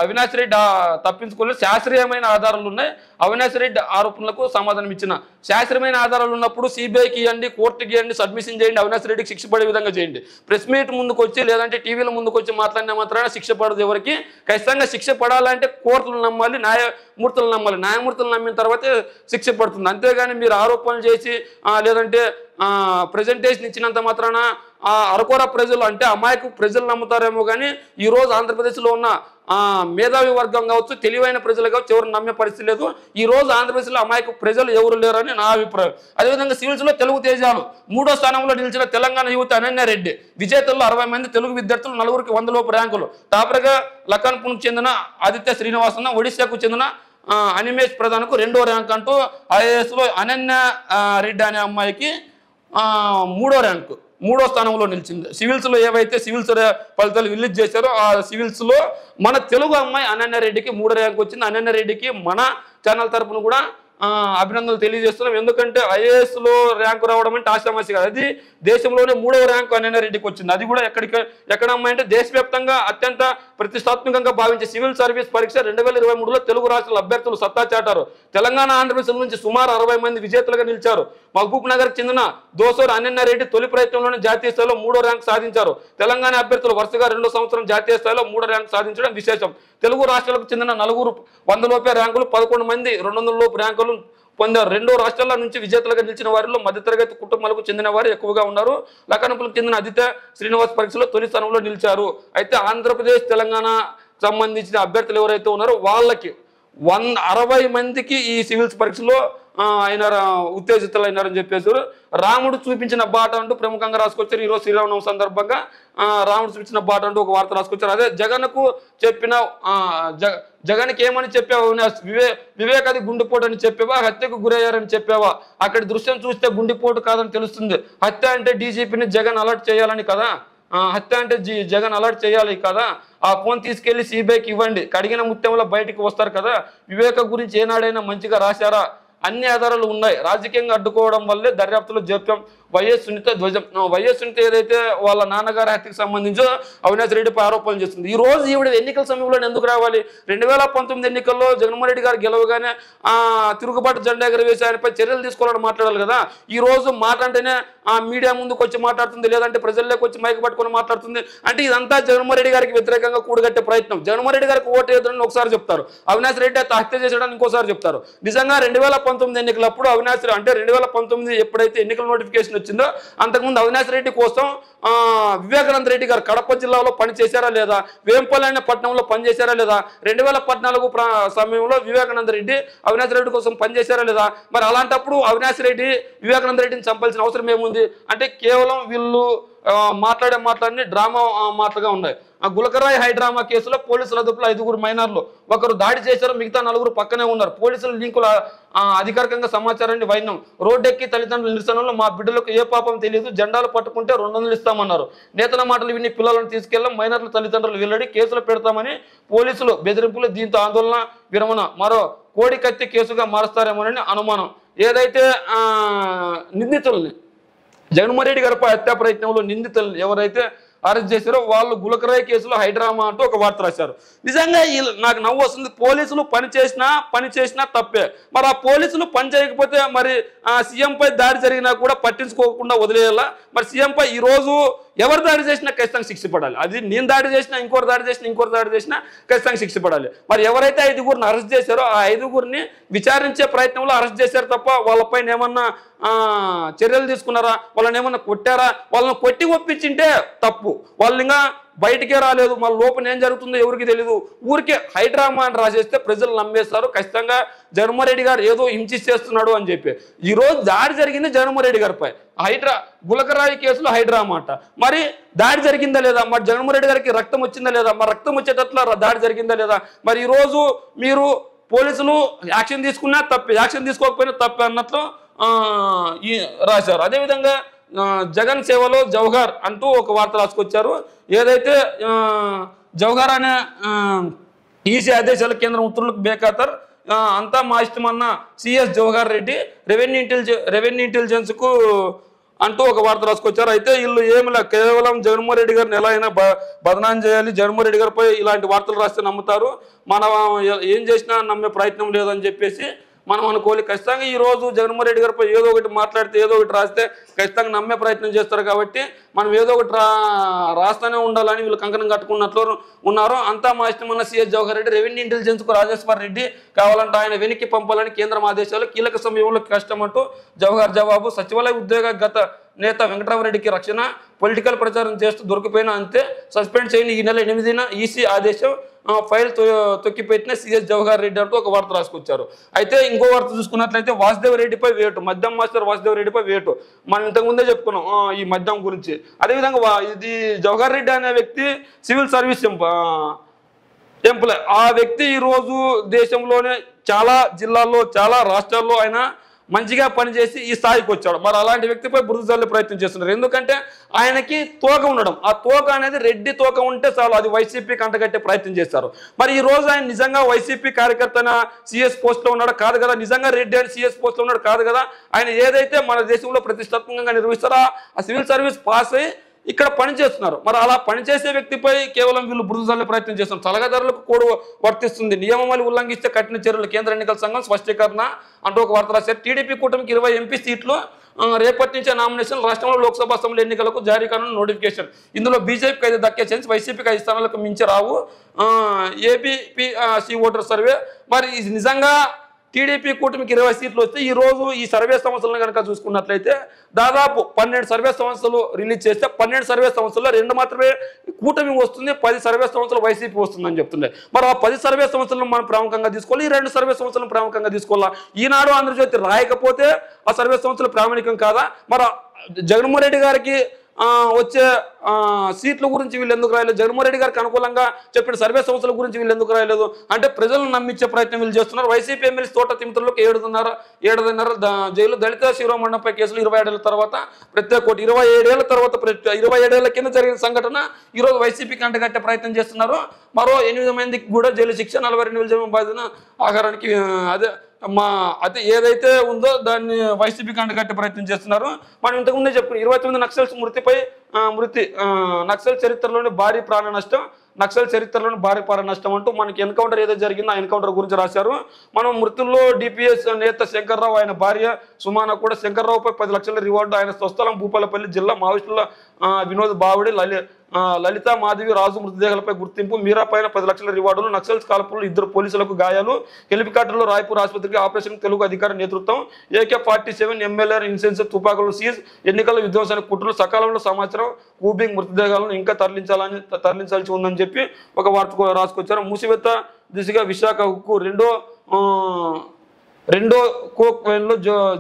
అవినాష్ రెడ్డి తప్పించుకోలేదు, శాస్త్రీయమైన ఆధారాలు ఉన్నాయి, అవినాష్ రెడ్డి ఆరోపణలకు సమాధానం ఇచ్చిన. శాస్త్రీయమైన ఆధారాలు ఉన్నప్పుడు సిబిఐకి ఇవ్వండి, కోర్టుకి ఇవ్వండి, సబ్మిషన్ చేయండి, అవినాష్ రెడ్డికి శిక్ష పడే విధంగా చేయండి. ప్రెస్ మీట్ ముందుకు వచ్చి లేదంటే టీవీల ముందుకు వచ్చి మాట్లాడిన మాత్రాన శిక్ష పడదు ఎవరికి. ఖచ్చితంగా శిక్ష పడాలంటే కోర్టులు నమ్మాలి, న్యాయమూర్తులు నమ్మాలి, న్యాయమూర్తులు నమ్మిన తర్వాతే శిక్ష పడుతుంది. అంతేగాని మీరు ఆరోపణలు చేసి లేదంటే ప్రెజెంటేషన్ ఇచ్చినంత మాత్రాన అరకొర ప్రజలు అంటే అమాయకు ప్రజలు నమ్ముతారేమో కానీ ఈరోజు ఆంధ్రప్రదేశ్లో ఉన్న మేధావి వర్గం కావచ్చు, తెలివైన ప్రజలు కావచ్చు, ఎవరు నమ్మే పరిస్థితి లేదు. ఈ రోజు ఆంధ్రప్రదేశ్లో అమాయక ప్రజలు ఎవరు లేరని నా అభిప్రాయం. అదేవిధంగా సివిల్స్లో తెలుగు తేజాలు 3వ స్థానంలో నిలిచిన తెలంగాణ యువత అనన్యారెడ్డి, విజేతల్లో 60 మంది తెలుగు విద్యార్థులు, 4కి 100 లోపు ర్యాంకులు. టాపర్గా లఖన్పూర్కు చెందిన ఆదిత్య శ్రీనివాసన్, ఒడిశాకు చెందిన అనిమేష్ ప్రధాన్కు 2వ ర్యాంక్ అంటూ ఐఏఎస్లో అనన్య రెడ్డి అనే అమ్మాయికి 3వ ర్యాంకు, 3వ స్థానంలో నిలిచింది. సివిల్స్లో ఏవైతే సివిల్స్ ఫలితాలు రిలీజ్ చేశారో ఆ సివిల్స్లో మన తెలుగు అమ్మాయి అనన్య రెడ్డికి 3వ ర్యాంక్ వచ్చింది. అనన్య రెడ్డికి మన ఛానల్ తరపున కూడా అభినందనలు తెలియజేస్తున్నాం. ఎందుకంటే ఐఏఎస్లో ర్యాంకు రావడం అంటే ఆశామాసి కాదు, అది దేశంలోనే 3వ ర్యాంకు అనన్య రెడ్డికి వచ్చింది. అది కూడా ఎక్కడ అమ్మాయి అంటే దేశవ్యాప్తంగా అత్యంత ప్రతిష్టాత్మకంగా భావించే సివిల్ సర్వీస్ పరీక్ష 2023లో తెలుగు రాష్ట్రాల అభ్యర్థులు సత్తా చాటారు. తెలంగాణ, ఆంధ్రప్రదేశ్ నుంచి సుమారు 60 మంది విజేతలుగా నిలిచారు. మహబూబ్ నగర్కి చెందిన దోసూరు అనన్య రెడ్డి తొలి ప్రయత్నంలోనే జాతీయ స్థాయిలో 3వ ర్యాంకు సాధించారు. తెలంగాణ అభ్యర్థులు వరుసగా 2వ సంవత్సరం జాతీయ స్థాయిలో 3వ ర్యాంకు సాధించడం విశేషం. తెలుగు రాష్ట్రాలకు చెందిన 4 100 లోపే ర్యాంకులు, 11 మంది 200 లోపు ర్యాంకులు పొందారు. 2 రాష్ట్రాల నుంచి విజేతలుగా నిలిచిన వారిలో మధ్యతరగతి కుటుంబాలకు చెందిన వారు ఎక్కువగా ఉన్నారు. లఖన్పూర్కు చెందిన ఆదిత్య శ్రీనివాస్ పరీక్షలో తొలి స్థానంలో నిలిచారు. అయితే ఆంధ్రప్రదేశ్, తెలంగాణ సంబంధించిన అభ్యర్థులు ఎవరైతే ఉన్నారో వాళ్ళకి 60 మందికి ఈ సివిల్స్ పరీక్షలో ఉత్తేజితులు అయినారని చెప్పేసారు. రాముడు చూపించిన బాట అంటూ ప్రముఖంగా రాసుకొచ్చారు. ఈరోజు శ్రీరామనవమి సందర్భంగా రాముడు చూపించిన బాట అంటూ ఒక వార్త రాసుకొచ్చారు. అదే జగన్కు చెప్పిన జగన్కి ఏమని చెప్పావు, వివేకాది గుండెపోటు అని చెప్పావా, హత్యకు గురయ్యారని చెప్పావా? అక్కడి దృశ్యం చూస్తే గుండెపోటు కాదని తెలుస్తుంది. హత్య అంటే డీజీపీని జగన్ అలర్ట్ చేయాలని కదా, హత్య అంటే జగన్ అలర్ట్ చేయాలి కదా. ఆ ఫోన్ తీసుకెళ్లి సిబిఐకి ఇవ్వండి, కడిగిన ముత్యంలో బయటికి వస్తారు కదా. వివేక గురించి ఏనాడైనా మంచిగా రాశారా? అన్ని ఆధారాలు ఉన్నాయి, రాజకీయంగా అడ్డుకోవడం వల్లే దర్యాప్తులో జోక్యం. వైఎస్ సునీత ధ్వజం. వైఎస్ సునీత ఏదైతే వాళ్ళ నాన్నగారి హత్యకు సంబంధించో అవినాష్ రెడ్డిపై ఆరోపణలు చేస్తుంది. ఈ రోజు ఈవిడ ఎన్నికల సమయంలో ఎందుకు రావాలి? 2019 ఎన్నికల్లో జగన్మోహన్ రెడ్డి గారు గెలవగానే తిరుగుబాటు జెండా ఎగరవేసి ఆయనపై చర్యలు తీసుకోవాలని మాట్లాడాలి కదా. ఈ రోజు మాట్లాడితేనే మీడియా ముందుకు వచ్చి మాట్లాడుతుంది, లేదంటే ప్రజల్లోకి వచ్చి మైకి పట్టుకొని మాట్లాడుతుంది. అంటే ఇదంతా జగన్మోహన్ రెడ్డి గారికి వ్యతిరేకంగా కూడగట్టే ప్రయత్నం. జగన్మోహన్ రెడ్డి గారికి ఓటు వేద్దామని ఒకసారి చెప్తారు, అవినాష్ రెడ్డి అయితే హత్య చేసేయడానికి ఇంకోసారి చెప్తారు. నిజంగా 2019 ఎన్నికలప్పుడు అవినాష్ అంటే 2019 ఎప్పుడైతే ఎన్నికల నోటిఫికేషన్ వచ్చిందో అంతకుముందు అవినాష్ రెడ్డి కోసం వివేకానంద రెడ్డి గారు కడప జిల్లాలో పనిచేశారా లేదా, వేంపల్లి అనే పట్టణంలో పనిచేశారా లేదా, 2014 సమయంలో వివేకానంద రెడ్డి అవినాష్ రెడ్డి కోసం పనిచేశారా లేదా? మరి అలాంటప్పుడు అవినాష్ రెడ్డి వివేకానంద రెడ్డిని చంపాల్సిన అవసరం ఏముంది? అంటే కేవలం వీళ్ళు మాట్లాడిని డ్రామా మాటలుగా ఉన్నాయి. గులకరాయి హైడ్రామా కేసులో పోలీసుల అదుపులో 5 మైనర్లు, ఒకరు దాడి చేశారు, మిగతా 4 పక్కనే ఉన్నారు. పోలీసుల లింకుల అధికారికంగా సమాచారాన్ని వైనం రోడ్డెక్కి తల్లిదండ్రుల నిరసనలో మా బిడ్డలకు ఏ పాపం తెలియదు, జెండాలు పట్టుకుంటే 200 ఇస్తామన్నారు. నేతల మాటలు విని పిల్లలను తీసుకెళ్లాం, మైనర్ల తల్లిదండ్రులు వెల్లడి కేసులు పెడతామని పోలీసులు బెదిరింపులు. దీంతో ఆందోళన విరమణ. మరో కోడి కత్తి కేసుగా మారుస్తారేమోనని అనుమానం. ఏదైతే నిందితుల్ని జగన్మోహన్ రెడ్డి గారిపై హత్యా ప్రయత్నంలో నిందితులు ఎవరైతే అరెస్ట్ చేశారో వాళ్ళు గులకరాయి కేసులో హైడ్రామా అంటూ ఒక వార్త రాశారు. నిజంగా నాకు నవ్వు వస్తుంది. పోలీసులు పని చేసినా తప్పే. మరి ఆ పోలీసులు పని చేయకపోతే మరి సీఎంపై దాడి జరిగినా కూడా పట్టించుకోకుండా వదిలేయాలా? మరి సీఎంపై ఈరోజు ఎవరు దాడి చేసినా ఖచ్చితంగా శిక్ష పడాలి. అది నేను దాడి చేసినా, ఇంకోటి దాడి చేసినా ఖచ్చితంగా శిక్ష పడాలి. మరి ఎవరైతే 5 అరెస్ట్ చేశారో ఆ 5 విచారించే ప్రయత్నంలో అరెస్ట్ చేశారు తప్ప వాళ్ళపైన ఏమన్నా చర్యలు తీసుకున్నారా, వాళ్ళని ఏమన్నా కొట్టారా? వాళ్ళని కొట్టి ఒప్పించింటే తప్పు. వాళ్ళు ఇంకా బయటికే రాలేదు, మళ్ళీ లోపల ఏం జరుగుతుందో ఎవరికి తెలియదు. ఊరికే హైడ్రామా అని రాసేస్తే ప్రజలు నమ్మేస్తారు. ఖచ్చితంగా జగన్మోహన్ రెడ్డి గారు ఏదో హింసిస్తున్నాడు అని చెప్పి. ఈరోజు దాడి జరిగింది జగన్మోహన్ రెడ్డి గారిపై. గులకరాయి కేసులో హైడ్రామా అంట. మరి దాడి జరిగిందా లేదా? మరి జగన్మోహన్ రెడ్డి గారికి రక్తం వచ్చిందా లేదా? మరి రక్తం వచ్చేటట్ల దాడి జరిగిందా లేదా? మరి ఈరోజు మీరు పోలీసులు యాక్షన్ తీసుకున్నా తప్పే, యాక్షన్ తీసుకోకపోయినా తప్పే అన్నట్లు రాశారు. అదేవిధంగా జగన్ సేవలో జవహర్ అంటూ ఒక వార్త రాసుకొచ్చారు. ఏదైతే జవహర్ అనే ఈసీ ఆదేశాల కేంద్రం ఉత్తర్వులకు బేఖాతర్, అంతా మా ఇష్టమన్న సిఎస్ జవహర్ రెడ్డి రెవెన్యూ ఇంటెలిజెన్స్కు అంటూ ఒక వార్త రాసుకొచ్చారు. అయితే వీళ్ళు ఏమిలా కేవలం జగన్మోహన్ రెడ్డి గారిని ఎలా అయినా బదనాం చేయాలి, జగన్మోహన్ రెడ్డి గారిపై ఇలాంటి వార్తలు రాస్తే నమ్ముతారు, మనం ఏం చేసినా నమ్మే ప్రయత్నం లేదని చెప్పేసి మనం అనుకోవాలి. ఖచ్చితంగా ఈరోజు జగన్మోహన్ రెడ్డి గారిపై ఏదో ఒకటి మాట్లాడితే, ఏదో ఒకటి రాస్తే ఖచ్చితంగా నమ్మే ప్రయత్నం చేస్తారు. కాబట్టి మనం ఏదో ఒకటి రాస్తూనే ఉండాలని వీళ్ళు కంకణం కట్టుకున్నట్లు ఉన్నారు. అంతా మా ఇష్టమన్న సిఎస్ జవహర్ రెడ్డి రెవెన్యూ ఇంటెలిజెన్స్కు రాజేశ్వర్ రెడ్డి కావాలంటే ఆయన వెనక్కి పంపాలని కేంద్రం ఆదేశాలు, కీలక సమయంలో కష్టమంటూ జవహర్ జవాబు. సచివాలయ ఉద్యోగ గత నేత వెంకటరామరెడ్డికి రక్షణ, పొలిటికల్ ప్రచారం చేస్తూ దొరికిపోయినా అంతే, సస్పెండ్ చేయని ఈ నెల 8న ఈసీ ఆదేశం, ఫైల్ తొక్కిపెట్టిన సిఎస్ జవహర్ రెడ్డి అంటూ ఒక వార్త రాసుకొచ్చారు. అయితే ఇంకో వార్త చూసుకున్నట్లయితే వాసుదేవ్ రెడ్డిపై వేటు, మద్యం మాస్టర్ వాసుదేవ్ రెడ్డిపై వేటు. మనం ఇంతకుముందే చెప్పుకున్నాం ఈ మద్యం గురించి. అదేవిధంగా ఇది జవహర్ రెడ్డి అనే వ్యక్తి సివిల్ సర్వీస్ ఎంప్లాయ్. ఆ వ్యక్తి ఈరోజు దేశంలోనే చాలా జిల్లాల్లో, చాలా రాష్ట్రాల్లో ఆయన మంచిగా పనిచేసి ఈ స్థాయికి వచ్చాడు. మరి అలాంటి వ్యక్తిపై బురద జల్లే ప్రయత్నం చేస్తున్నారు. ఎందుకంటే ఆయనకి తోక ఉండడం, ఆ తోక అనేది రెడ్డి తోక ఉంటే చాలు, అది వైసీపీకి అంటగట్టే ప్రయత్నం చేస్తారు. మరి ఈ రోజు ఆయన నిజంగా వైసీపీ కార్యకర్తన సిఎస్ పోస్ట్లో ఉన్నాడు కాదు కదా, నిజంగా రెడ్డి అని సిఎస్ పోస్ట్లో ఉన్నాడు కాదు కదా. ఆయన ఏదైతే మన దేశంలో ప్రతిష్టాత్మకంగా నిర్వహిస్తారో ఆ సివిల్ సర్వీస్ పాస్ అయ్యి ఇక్కడ పనిచేస్తున్నారు. మరి అలా పనిచేసే వ్యక్తిపై కేవలం వీళ్ళు బురద జల్లే ప్రయత్నం చేస్తున్నారు. సలహాదారులకు కోడ్ వర్తిస్తుంది, నియమావళి ఉల్లంఘిస్తే కఠిన చర్యలు, కేంద్ర ఎన్నికల సంఘం స్పష్టీకరణ అంటూ ఒక వార్త రాశారు. టీడీపీ కూటమికి 20 ఎంపీ సీట్లు, రేపటి నుంచే నామినేషన్, రాష్ట్రంలో లోక్సభ అసెంబ్లీ ఎన్నికలకు జారీ కానున్న నోటిఫికేషన్. ఇందులో బీజేపీకి 5 దక్కే ఛాన్స్, వైసీపీకి 5 స్థానాలకు మించి రావు. APP voter survey. మరి ఇది నిజంగా టీడీపీ కూటమికి 20 సీట్లు వస్తే ఈ రోజు ఈ సర్వే సంస్థలను కనుక చూసుకున్నట్లయితే దాదాపు 12 సర్వే సంస్థలు రిలీజ్ చేస్తే 12 సర్వే సంస్థల్లో 2 మాత్రమే కూటమి వస్తుంది, 10 సర్వే సంస్థలు వైసీపీ వస్తుందని చెప్తుంది. మరి ఆ 10 సర్వే సంస్థలను మనం ప్రాముఖ్యంగా తీసుకోవాలి, ఈ 2 సర్వే సంస్థలను ప్రాముఖ్యంగా తీసుకోవాలా? ఈనాడు ఆంధ్రజ్యోతి రాయకపోతే ఆ సర్వే సంస్థలు ప్రామాణికం కాదా? మరి జగన్మోహన్ రెడ్డి గారికి వచ్చే సీట్ల గురించి వీళ్ళు ఎందుకు రాయలేదు? జగన్మోహన్ రెడ్డి గారికి అనుకూలంగా చెప్పిన సర్వే సంస్థల గురించి వీళ్ళు ఎందుకు రాయలేదు? అంటే ప్రజలను నమ్మించే ప్రయత్నం వీళ్ళు చేస్తున్నారు. వైసీపీ ఎమ్మెల్యే తోట తిమితలకు 7.5 జైలు, దళిత శివరామన్నపై కేసులు 27 ఏళ్ల తర్వాత ప్రత్యేక కోర్టు, 27 ఏళ్ల తర్వాత 27 ఏళ్ల కింద జరిగిన సంఘటన ఈరోజు వైసీపీకి అంటగట్టే ప్రయత్నం చేస్తున్నారు. మరో 8 మందికి కూడా జైలు శిక్ష, 42 జమ బాధిన ఆహారానికి అదే ఏదైతే ఉందో దాన్ని వైసీపీకి అంటగట్టే ప్రయత్నం చేస్తున్నారు. మనం ఇంతకుముందే చెప్పుకున్నాం 29 నక్సల్స్ నక్సల్ చరిత్రలోని భారీ ప్రాణ నష్టం అంటూ మనకి ఎన్కౌంటర్ ఏదో జరిగిందో ఆ ఎన్కౌంటర్ గురించి రాశారు. మనం మృతుల్లో డిపిఎస్ నేత శంకర్రావు, ఆయన భార్య సుమాన కూడా. శంకర్రావుపై 10 లక్షల రివార్డు, ఆయన స్వస్థలం భూపాలపల్లి జిల్లా. మావోయిస్టుల వినోద్ బావుడి, లలిత మాధవి రాజు మృతదేహాలపై గుర్తింపు, మీరా పైన 10 లక్షల రివార్డులు, నక్సల్స్ కాల్పులు, 2 పోలీసులకు గాయాలు, హెలికాప్టర్లో రాయ్పూర్ ఆసుపత్రికి ఆపరేషన్ తెలుగు అధికారి నేతృత్వం, AK-47 MLR ఇన్సెన్సివ్ తుపాకులు సీజ్, ఎన్నికల విధ్వంసానికి కుట్రలు, సకాలంలో సమాచారం, కూబింగ్ మృతదేహాలను ఇంకా తరలించాల్సి ఉందని చెప్పి ఒక వార్త రాసుకొచ్చారు. మూసివేత దిశగా విశాఖ ఉక్కు రెండో కోక్ ఫ్రేన్లో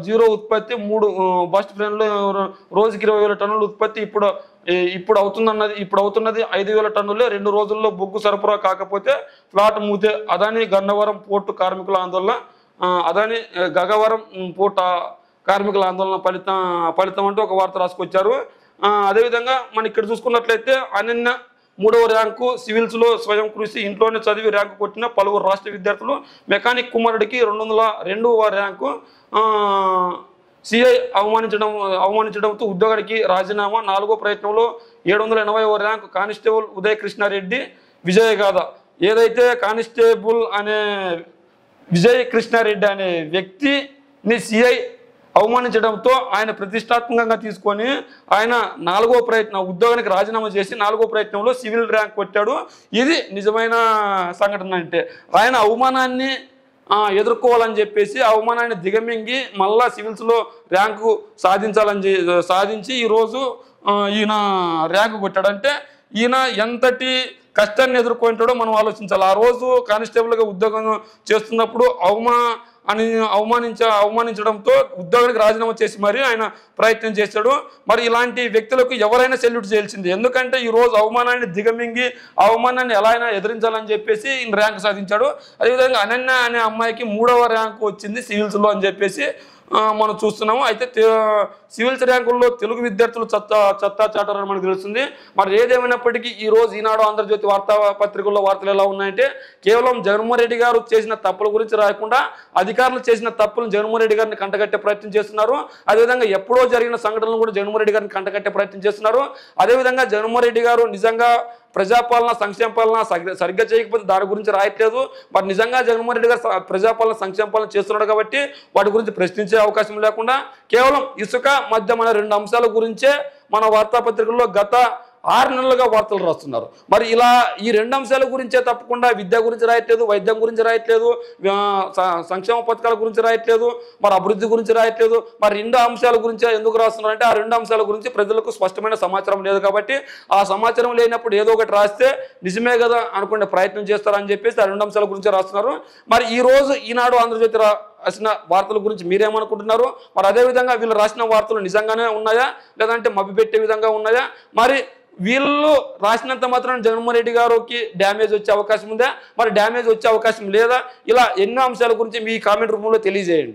జీరో ఉత్పత్తి, 3 బస్ట్ ఫ్రేన్లో రోజుకి 20,000 టన్నుల ఉత్పత్తి ఇప్పుడు అవుతున్నది 5,000 టన్నులే. 2 రోజుల్లో బొగ్గు సరఫరా కాకపోతే ఫ్లాట్ మూతే. అదాని గన్నవరం పోర్టు కార్మికుల ఆందోళన, అదాని గగవరం పోర్టు కార్మికుల ఆందోళన ఫలితం అంటూ ఒక వార్త రాసుకొచ్చారు. అదేవిధంగా మనం ఇక్కడ చూసుకున్నట్లయితే అనన్య 3వ ర్యాంకు, సివిల్స్లో స్వయం కృషి, ఇంట్లోనే చదివి ర్యాంకు కొట్టిన పలువురు రాష్ట్ర విద్యార్థులు, మెకానిక్ కుమారుడికి 202వ ర్యాంకు, సిఐ అవమానించడంతో ఉద్యోగానికి రాజీనామా, 4వ ప్రయత్నంలో 780వ ర్యాంకు, కానిస్టేబుల్ ఉదయ్ కృష్ణారెడ్డి విజయగాథ. ఏదైతే కానిస్టేబుల్ అనే విజయ్ కృష్ణారెడ్డి అనే వ్యక్తిని సిఐ అవమానించడంతో ఆయన ప్రతిష్టాత్మకంగా తీసుకొని ఆయన 4వ ప్రయత్నం ఉద్యోగానికి రాజీనామా చేసి 4వ ప్రయత్నంలో సివిల్ ర్యాంక్ కొట్టాడు. ఇది నిజమైన సంఘటన. అంటే ఆయన అవమానాన్ని ఎదుర్కోవాలని చెప్పేసి అవమానాన్ని దిగమింగి మళ్ళా సివిల్స్లో ర్యాంకు సాధించి ఈరోజు ఈయన ర్యాంకు కొట్టాడంటే ఈయన ఎంతటి కష్టాన్ని ఎదుర్కొంటాడో మనం ఆలోచించాలి. ఆ రోజు కానిస్టేబుల్గా ఉద్యోగం చేస్తున్నప్పుడు అవమానించడంతో ఉద్యోగానికి రాజీనామా చేసి మరి ఆయన ప్రయత్నం చేశాడు. మరి ఇలాంటి వ్యక్తులకు ఎవరైనా సెల్యూట్ చేయాల్సింది. ఎందుకంటే ఈరోజు అవమానాన్ని దిగమింగి అవమానాన్ని ఎలా అయినా ఎదిరించాలని చెప్పేసి ఈయన ర్యాంక్ సాధించాడు. అదేవిధంగా అనన్య అనే అమ్మాయికి 3వ ర్యాంకు వచ్చింది సివిల్స్లో అని చెప్పేసి మనం చూస్తున్నాము. అయితే సివిల్స్ ర్యాంకుల్లో తెలుగు విద్యార్థులు చెత్తా చాటారని మనకు తెలుస్తుంది. మరి ఏదేమైనప్పటికీ ఈరోజు ఈనాడు ఆంధ్రజ్యోతి వార్తాపత్రికల్లో వార్తలు ఎలా ఉన్నాయంటే కేవలం జగన్మోహన్ రెడ్డి గారు చేసిన తప్పుల గురించి రాయకుండా అధికారులు చేసిన తప్పులను జగన్మోహన్ రెడ్డి గారిని కంటగట్టే ప్రయత్నం చేస్తున్నారు. అదేవిధంగా ఎప్పుడో జరిగిన సంఘటనలు కూడా జగన్మోహన్ రెడ్డి గారిని కంటగట్టే ప్రయత్నం చేస్తున్నారు. అదేవిధంగా జగన్మోహన్ రెడ్డి గారు నిజంగా ప్రజాపాలన సంక్షేమ పాలన సరిగ్గా చేయకపోతే దాని గురించి రాయట్లేదు. మరి నిజంగా జగన్మోహన్ రెడ్డి గారు ప్రజాపాలన సంక్షేమ పాలన చేస్తున్నాడు కాబట్టి వాటి గురించి ప్రశ్నించే అవకాశం లేకుండా కేవలం ఇసుక మద్యం అనే 2 అంశాల గురించే మన వార్తాపత్రికల్లో గత 6 నెలలుగా వార్తలు రాస్తున్నారు. మరి ఇలా ఈ 2 అంశాల గురించే తప్పకుండా విద్య గురించి రాయట్లేదు, వైద్యం గురించి రాయట్లేదు, సంక్షేమ పథకాల గురించి రాయట్లేదు, మరి అభివృద్ధి గురించి రాయట్లేదు. మరి 2 అంశాల గురించి ఎందుకు రాస్తున్నారంటే ఆ 2 అంశాల గురించి ప్రజలకు స్పష్టమైన సమాచారం లేదు కాబట్టి ఆ సమాచారం లేనప్పుడు ఏదో ఒకటి రాస్తే నిజమే కదా అనుకునే ప్రయత్నం చేస్తారని చెప్పేసి ఆ 2 అంశాల గురించి రాస్తున్నారు. మరి ఈ రోజు ఈనాడు ఆంధ్రజ్యోతి రాసిన వార్తల గురించి మీరేమనుకుంటున్నారు? మరి అదేవిధంగా వీళ్ళు రాసిన వార్తలు నిజంగానే ఉన్నాయా లేదంటే మభ్యపెట్టే విధంగా ఉన్నాయా? మరి వీళ్ళు రాసినంత మాత్రం జగన్మోహన్ రెడ్డి గారికి డ్యామేజ్ వచ్చే అవకాశం ఉందా? మరి డ్యామేజ్ వచ్చే అవకాశం లేదా? ఇలా ఎన్నో అంశాల గురించి మీ కామెంట్ రూపంలో తెలియజేయండి.